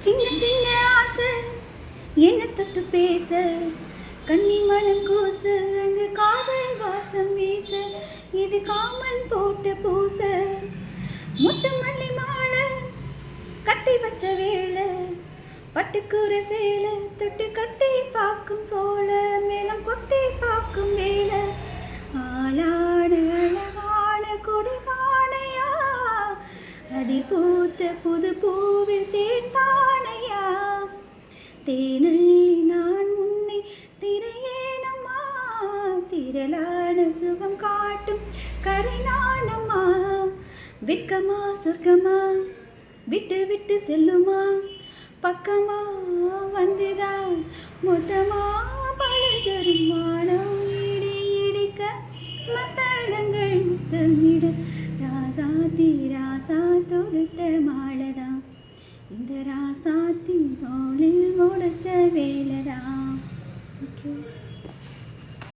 சின்ன சின்ன ஆசை என்ன தொட்டு பேச கண்ணி மனம் கூச அங்கு காதல் வாசம் வீச இது காமன் போட்டு பூச முட்டு மல்லி மாலை கட்டி வச்ச வேலை பட்டுக்கூற சேலை தொட்டு கட்டி பார்க்கும் சோழ மேலம் கொட்டி பார்க்கும் வேலை ஆளான அழகான கொடி காணையா அதில் பூத்த புது பூவில் தேர்த்தானையா தேனல்லி நான் உன்னை திரையேனம்மா திரளான சுகம் காட்டும் கரை நானம்மா வெட்கமா சொர்க்கமா விட்டு விட்டு செல்லுமா பக்கமா வந்துதா மொத்தமா பழுதரும் வானம் இடி இடிக்க மத்தளங்கள் முத்தமிட ராசாத்தி ராசா தொடுத்த மாலதான் இந்த ராசாத்தி தோளில் முடிச்ச வேலைதான்.